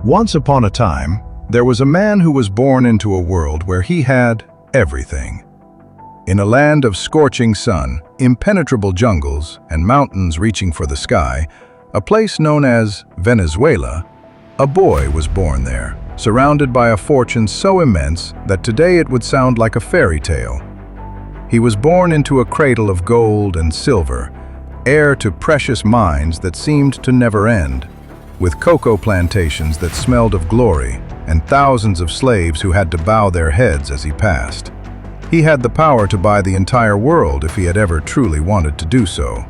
Once upon a time, there was a man who was born into a world where he had everything. In a land of scorching sun, impenetrable jungles, and mountains reaching for the sky, a place known as Venezuela, a boy was born there, surrounded by a fortune so immense that today it would sound like a fairy tale. He was born into a cradle of gold and silver, heir to precious mines that seemed to never end, with cocoa plantations that smelled of glory and thousands of slaves who had to bow their heads as he passed. He had the power to buy the entire world if he had ever truly wanted to do so.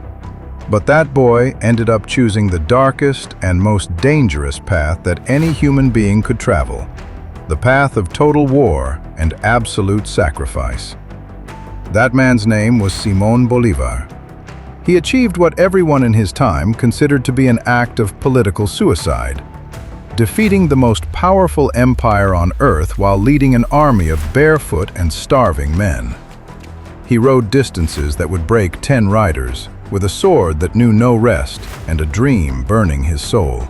But that boy ended up choosing the darkest and most dangerous path that any human being could travel, the path of total war and absolute sacrifice. That man's name was Simón Bolívar. He achieved what everyone in his time considered to be an act of political suicide, defeating the most powerful empire on earth while leading an army of barefoot and starving men. He rode distances that would break 10 riders, with a sword that knew no rest and a dream burning his soul.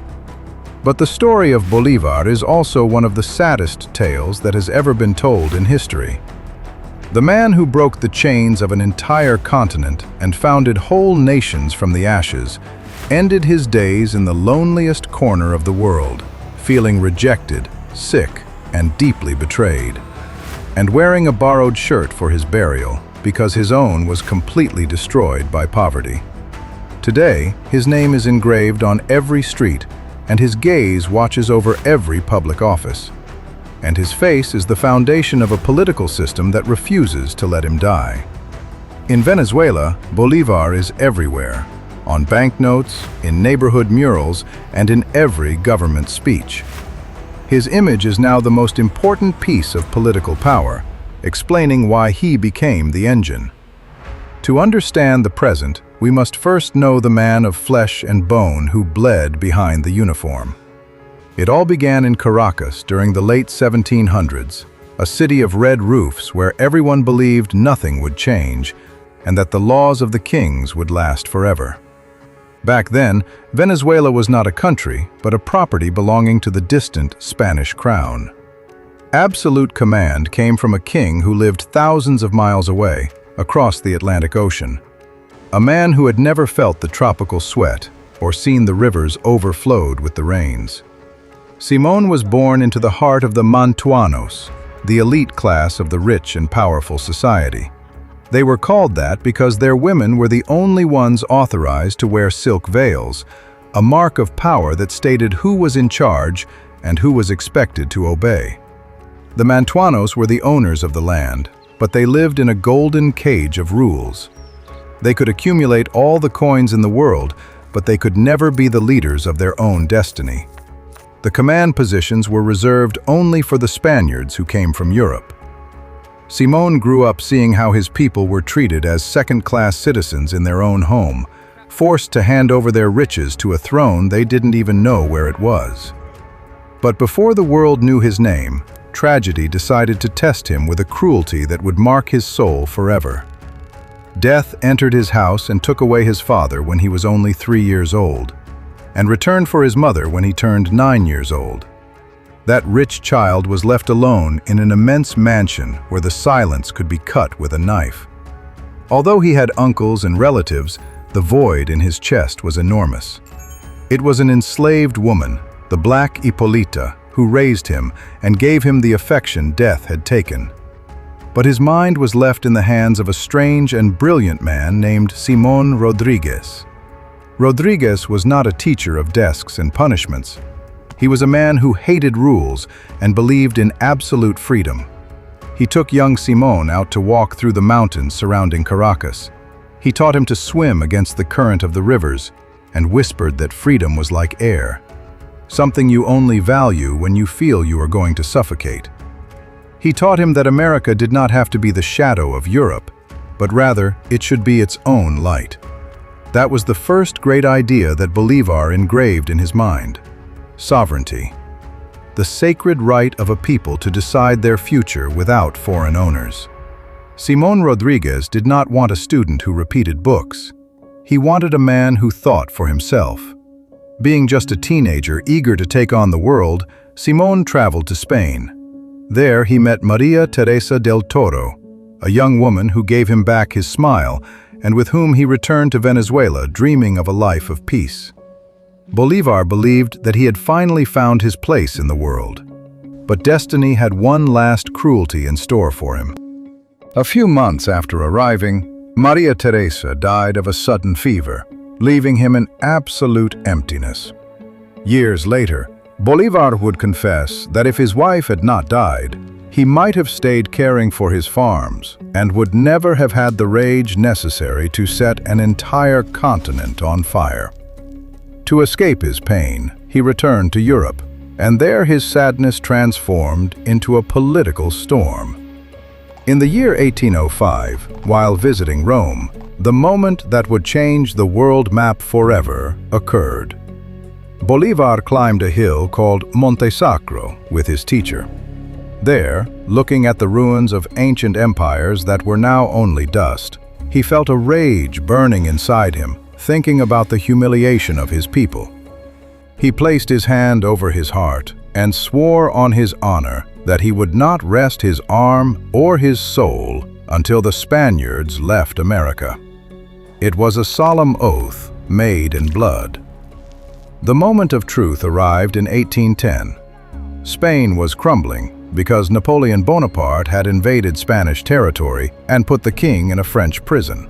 But the story of Bolívar is also one of the saddest tales that has ever been told in history. The man who broke the chains of an entire continent and founded whole nations from the ashes ended his days in the loneliest corner of the world, feeling rejected, sick, and deeply betrayed, and wearing a borrowed shirt for his burial because his own was completely destroyed by poverty. Today, his name is engraved on every street, and his gaze watches over every public office. And his face is the foundation of a political system that refuses to let him die. In Venezuela, Bolívar is everywhere, on banknotes, in neighborhood murals, and in every government speech. His image is now the most important piece of political power, explaining why he became the engine. To understand the present, we must first know the man of flesh and bone who bled behind the uniform. It all began in Caracas during the late 1700s, a city of red roofs where everyone believed nothing would change and that the laws of the kings would last forever. Back then, Venezuela was not a country, but a property belonging to the distant Spanish crown. Absolute command came from a king who lived thousands of miles away, across the Atlantic Ocean. A man who had never felt the tropical sweat or seen the rivers overflowed with the rains. Simón was born into the heart of the Mantuanos, the elite class of the rich and powerful society. They were called that because their women were the only ones authorized to wear silk veils, a mark of power that stated who was in charge and who was expected to obey. The Mantuanos were the owners of the land, but they lived in a golden cage of rules. They could accumulate all the coins in the world, but they could never be the leaders of their own destiny. The command positions were reserved only for the Spaniards who came from Europe. Simón grew up seeing how his people were treated as second-class citizens in their own home, forced to hand over their riches to a throne they didn't even know where it was. But before the world knew his name, tragedy decided to test him with a cruelty that would mark his soul forever. Death entered his house and took away his father when he was only 3 years old, and returned for his mother when he turned 9 years old. That rich child was left alone in an immense mansion where the silence could be cut with a knife. Although he had uncles and relatives, the void in his chest was enormous. It was an enslaved woman, the Black Hippolyta, who raised him and gave him the affection death had taken. But his mind was left in the hands of a strange and brilliant man named Simón Rodríguez. Rodríguez was not a teacher of desks and punishments. He was a man who hated rules and believed in absolute freedom. He took young Simón out to walk through the mountains surrounding Caracas. He taught him to swim against the current of the rivers and whispered that freedom was like air, something you only value when you feel you are going to suffocate. He taught him that America did not have to be the shadow of Europe, but rather it should be its own light. That was the first great idea that Bolívar engraved in his mind: sovereignty, the sacred right of a people to decide their future without foreign owners. Simón Rodríguez did not want a student who repeated books. He wanted a man who thought for himself. Being just a teenager eager to take on the world, Simón traveled to Spain. There he met María Teresa del Toro, a young woman who gave him back his smile and with whom he returned to Venezuela dreaming of a life of peace. Bolivar believed that he had finally found his place in the world. But destiny had one last cruelty in store for him. A few months after arriving, María Teresa died of a sudden fever, leaving him in absolute emptiness. Years later, Bolivar would confess that if his wife had not died, he might have stayed caring for his farms and would never have had the rage necessary to set an entire continent on fire. To escape his pain, he returned to Europe, and there his sadness transformed into a political storm. In the year 1805, while visiting Rome, the moment that would change the world map forever occurred. Bolivar climbed a hill called Monte Sacro with his teacher. There, looking at the ruins of ancient empires that were now only dust, he felt a rage burning inside him, thinking about the humiliation of his people. He placed his hand over his heart and swore on his honor that he would not rest his arm or his soul until the Spaniards left America. It was a solemn oath made in blood. The moment of truth arrived in 1810. Spain was crumbling because Napoleon Bonaparte had invaded Spanish territory and put the king in a French prison.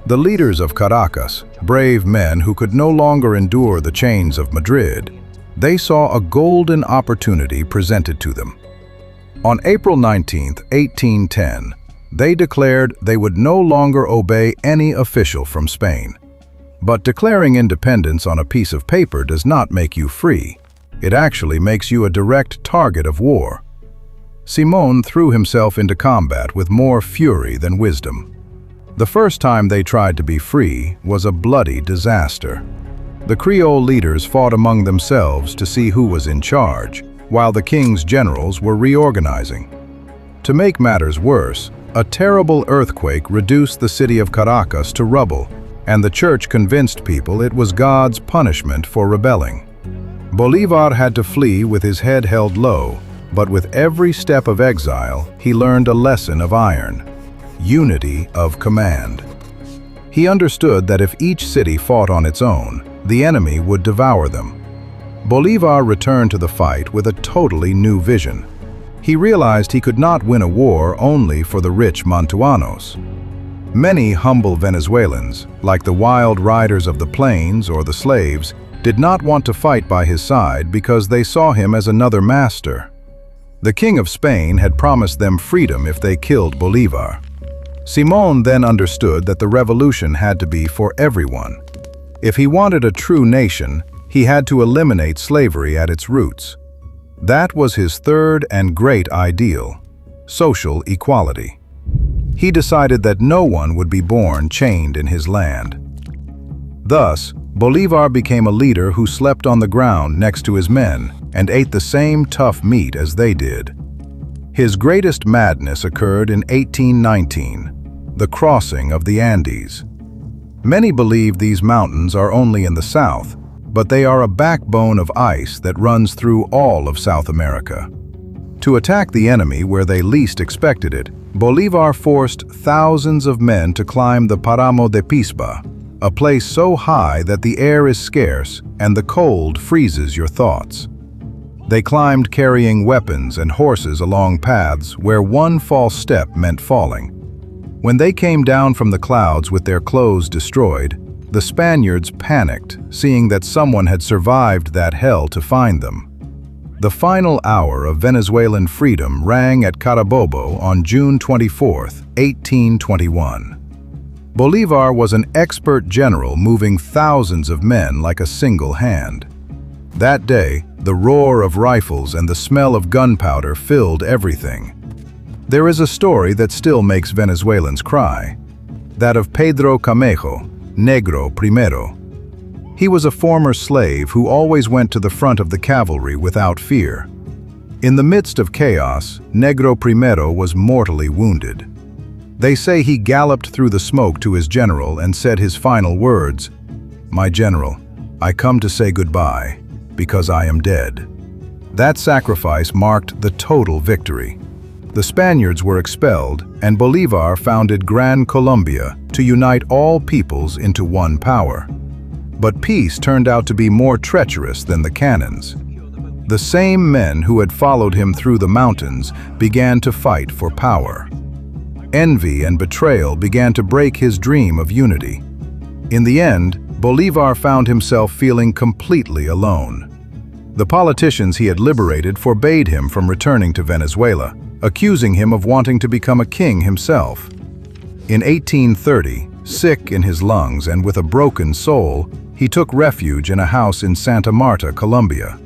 The leaders of Caracas, brave men who could no longer endure the chains of Madrid, they saw a golden opportunity presented to them. On April 19, 1810, they declared they would no longer obey any official from Spain. But declaring independence on a piece of paper does not make you free. It actually makes you a direct target of war. Simón threw himself into combat with more fury than wisdom. The first time they tried to be free was a bloody disaster. The Creole leaders fought among themselves to see who was in charge, while the king's generals were reorganizing. To make matters worse, a terrible earthquake reduced the city of Caracas to rubble, and the church convinced people it was God's punishment for rebelling. Bolivar had to flee with his head held low, but with every step of exile, he learned a lesson of iron: unity of command. He understood that if each city fought on its own, the enemy would devour them. Bolivar returned to the fight with a totally new vision. He realized he could not win a war only for the rich Mantuanos. Many humble Venezuelans, like the wild riders of the plains or the slaves, did not want to fight by his side because they saw him as another master. The King of Spain had promised them freedom if they killed Bolivar. Simón then understood that the revolution had to be for everyone. If he wanted a true nation, he had to eliminate slavery at its roots. That was his third and great ideal: social equality. He decided that no one would be born chained in his land. Thus, Bolivar became a leader who slept on the ground next to his men and ate the same tough meat as they did. His greatest madness occurred in 1819, the crossing of the Andes. Many believe these mountains are only in the south, but they are a backbone of ice that runs through all of South America. To attack the enemy where they least expected it, Bolivar forced thousands of men to climb the Páramo de Pisba, a place so high that the air is scarce and the cold freezes your thoughts. They climbed carrying weapons and horses along paths where one false step meant falling. When they came down from the clouds with their clothes destroyed, the Spaniards panicked, seeing that someone had survived that hell to find them. The final hour of Venezuelan freedom rang at Carabobo on June 24, 1821. Bolivar was an expert general moving thousands of men like a single hand. That day, the roar of rifles and the smell of gunpowder filled everything. There is a story that still makes Venezuelans cry, that of Pedro Camejo, Negro Primero. He was a former slave who always went to the front of the cavalry without fear. In the midst of chaos, Negro Primero was mortally wounded. They say he galloped through the smoke to his general and said his final words, "My general, I come to say goodbye, because I am dead." That sacrifice marked the total victory. The Spaniards were expelled, and Bolivar founded Gran Colombia to unite all peoples into one power. But peace turned out to be more treacherous than the cannons. The same men who had followed him through the mountains began to fight for power. Envy and betrayal began to break his dream of unity. In the end, Bolivar found himself feeling completely alone. The politicians he had liberated forbade him from returning to Venezuela, accusing him of wanting to become a king himself. In 1830, sick in his lungs and with a broken soul, he took refuge in a house in Santa Marta, Colombia.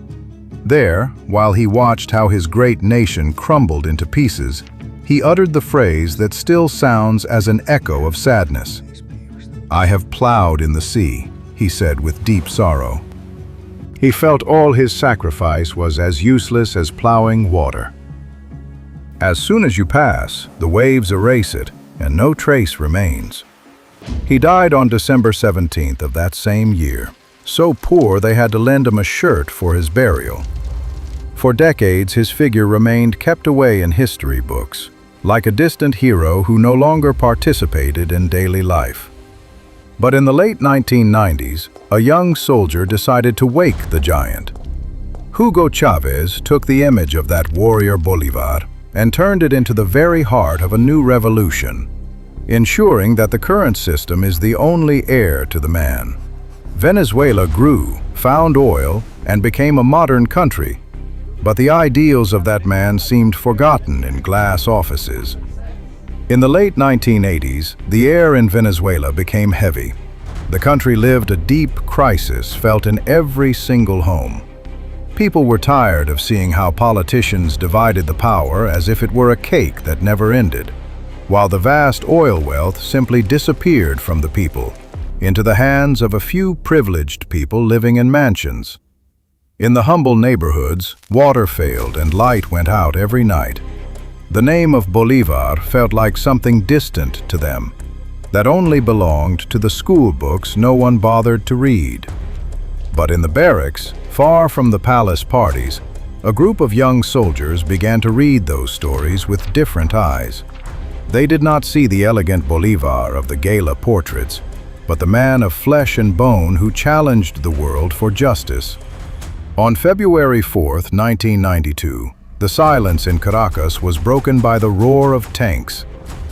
There, while he watched how his great nation crumbled into pieces, he uttered the phrase that still sounds as an echo of sadness. "I have plowed in the sea," he said with deep sorrow. He felt all his sacrifice was as useless as plowing water. As soon as you pass, the waves erase it, and no trace remains. He died on December 17th of that same year, so poor they had to lend him a shirt for his burial. For decades, his figure remained kept away in history books, like a distant hero who no longer participated in daily life. But in the late 1990s, a young soldier decided to wake the giant. Hugo Chavez took the image of that warrior Bolivar and turned it into the very heart of a new revolution, ensuring that the current system is the only heir to the man. Venezuela grew, found oil, and became a modern country, but the ideals of that man seemed forgotten in glass offices. In the late 1980s, the air in Venezuela became heavy. The country lived a deep crisis felt in every single home. People were tired of seeing how politicians divided the power as if it were a cake that never ended, while the vast oil wealth simply disappeared from the people into the hands of a few privileged people living in mansions. In the humble neighborhoods, water failed and light went out every night. The name of Bolivar felt like something distant to them, that only belonged to the school books no one bothered to read. But in the barracks, far from the palace parties, a group of young soldiers began to read those stories with different eyes. They did not see the elegant Bolivar of the gala portraits, but the man of flesh and bone who challenged the world for justice. On February 4th, 1992, the silence in Caracas was broken by the roar of tanks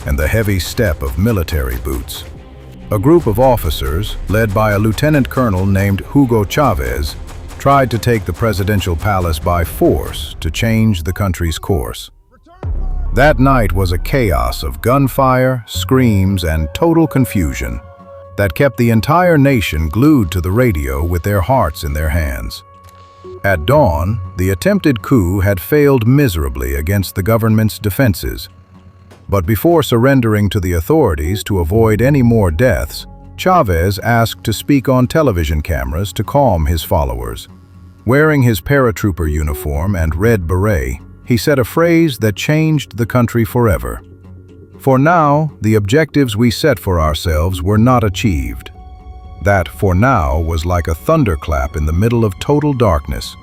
and the heavy step of military boots. A group of officers, led by a lieutenant colonel named Hugo Chavez, tried to take the presidential palace by force to change the country's course. That night was a chaos of gunfire, screams, and total confusion that kept the entire nation glued to the radio with their hearts in their hands. At dawn, the attempted coup had failed miserably against the government's defenses. But before surrendering to the authorities to avoid any more deaths, Chavez asked to speak on television cameras to calm his followers. Wearing his paratrooper uniform and red beret, he said a phrase that changed the country forever. For now, the objectives we set for ourselves were not achieved. That "for now" was like a thunderclap in the middle of total darkness.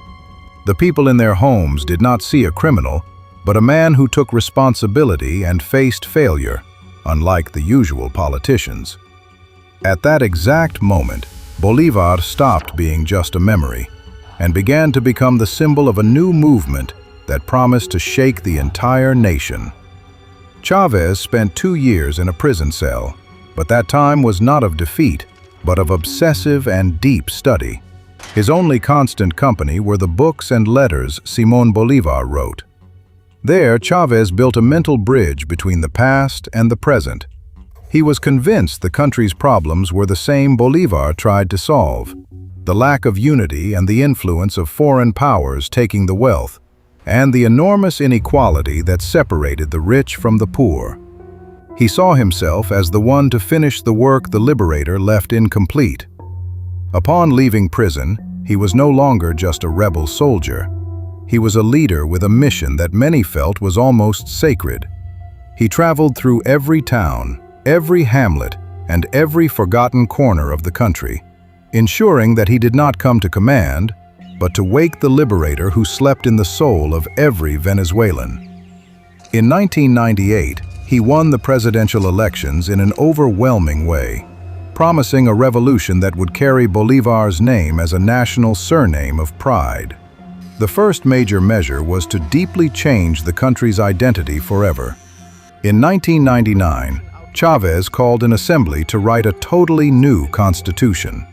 The people in their homes did not see a criminal, but a man who took responsibility and faced failure, unlike the usual politicians. At that exact moment, Bolivar stopped being just a memory and began to become the symbol of a new movement that promised to shake the entire nation. Chavez spent 2 years in a prison cell, but that time was not of defeat, but of obsessive and deep study. His only constant company were the books and letters Simón Bolívar wrote. There, Chavez built a mental bridge between the past and the present. He was convinced the country's problems were the same Bolívar tried to solve: the lack of unity and the influence of foreign powers taking the wealth, and the enormous inequality that separated the rich from the poor. He saw himself as the one to finish the work the Liberator left incomplete. Upon leaving prison, he was no longer just a rebel soldier. He was a leader with a mission that many felt was almost sacred. He traveled through every town, every hamlet, and every forgotten corner of the country, ensuring that he did not come to command, but to wake the liberator who slept in the soul of every Venezuelan. In 1998, he won the presidential elections in an overwhelming way, promising a revolution that would carry Bolivar's name as a national surname of pride. The first major measure was to deeply change the country's identity forever. In 1999, Chavez called an assembly to write a totally new constitution,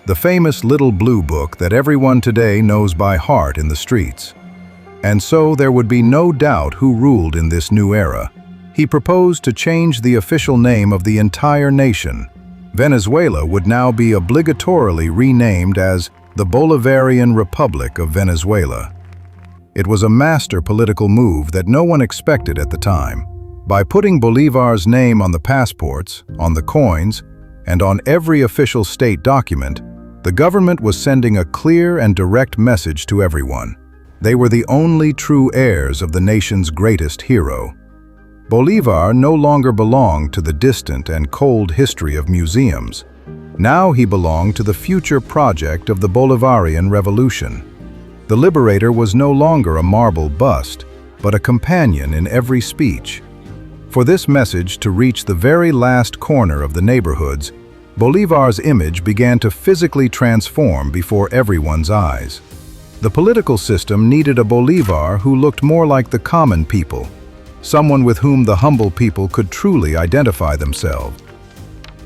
the famous Little Blue Book that everyone today knows by heart in the streets. And so there would be no doubt who ruled in this new era. He proposed to change the official name of the entire nation. Venezuela would now be obligatorily renamed as the Bolivarian Republic of Venezuela. It was a master political move that no one expected at the time. By putting Bolivar's name on the passports, on the coins, and on every official state document, the government was sending a clear and direct message to everyone. They were the only true heirs of the nation's greatest hero. Bolivar no longer belonged to the distant and cold history of museums. Now he belonged to the future project of the Bolivarian Revolution. The liberator was no longer a marble bust, but a companion in every speech. For this message to reach the very last corner of the neighborhoods, Bolivar's image began to physically transform before everyone's eyes. The political system needed a Bolivar who looked more like the common people, someone with whom the humble people could truly identify themselves.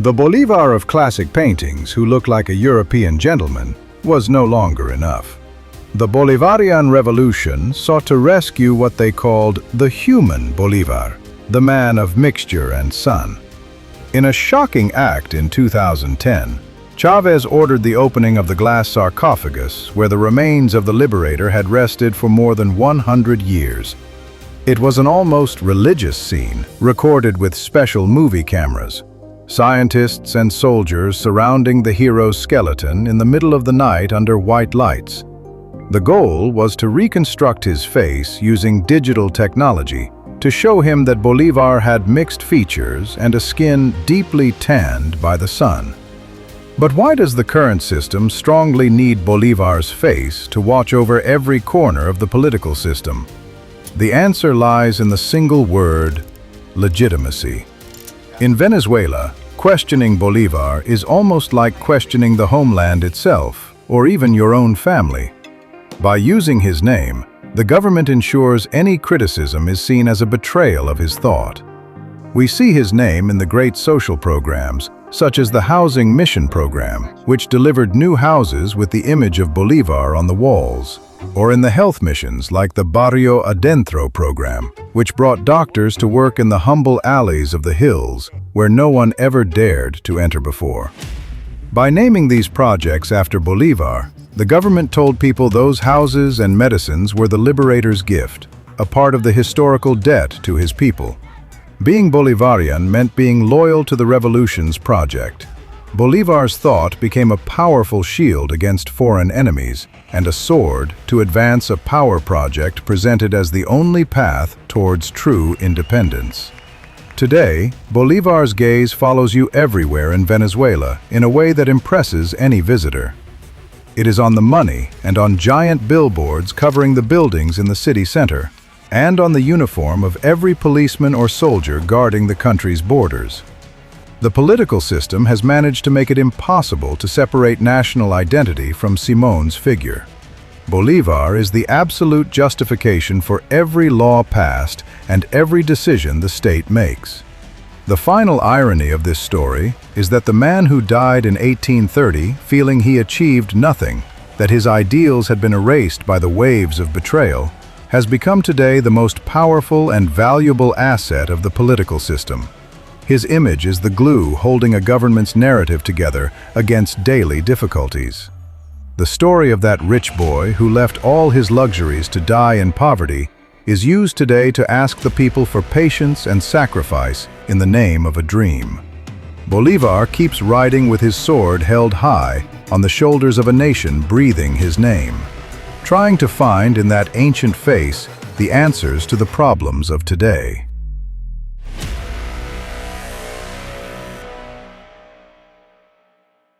The Bolivar of classic paintings, who looked like a European gentleman, was no longer enough. The Bolivarian Revolution sought to rescue what they called the human Bolivar, the man of mixture and sun. In a shocking act in 2010, Chavez ordered the opening of the glass sarcophagus where the remains of the liberator had rested for more than 100 years. It was an almost religious scene, recorded with special movie cameras. Scientists and soldiers surrounding the hero's skeleton in the middle of the night under white lights. The goal was to reconstruct his face using digital technology to show him that Bolivar had mixed features and a skin deeply tanned by the sun. But why does the current system strongly need Bolivar's face to watch over every corner of the political system? The answer lies in the single word: legitimacy. In Venezuela, questioning Bolivar is almost like questioning the homeland itself, or even your own family. By using his name, the government ensures any criticism is seen as a betrayal of his thought. We see his name in the great social programs, such as the Housing Mission Program, which delivered new houses with the image of Bolivar on the walls, or in the health missions like the Barrio Adentro program, which brought doctors to work in the humble alleys of the hills where no one ever dared to enter before. By naming these projects after Bolivar, the government told people those houses and medicines were the liberator's gift, a part of the historical debt to his people. Being Bolivarian meant being loyal to the revolution's project. Bolivar's thought became a powerful shield against foreign enemies and a sword to advance a power project presented as the only path towards true independence. Today, Bolivar's gaze follows you everywhere in Venezuela in a way that impresses any visitor. It is on the money and on giant billboards covering the buildings in the city center, and on the uniform of every policeman or soldier guarding the country's borders. The political system has managed to make it impossible to separate national identity from Simón's figure. Bolivar is the absolute justification for every law passed and every decision the state makes. The final irony of this story is that the man who died in 1830 feeling he achieved nothing, that his ideals had been erased by the waves of betrayal, has become today the most powerful and valuable asset of the political system. His image is the glue holding a government's narrative together against daily difficulties. The story of that rich boy who left all his luxuries to die in poverty is used today to ask the people for patience and sacrifice in the name of a dream. Bolivar keeps riding with his sword held high on the shoulders of a nation breathing his name, trying to find in that ancient face the answers to the problems of today.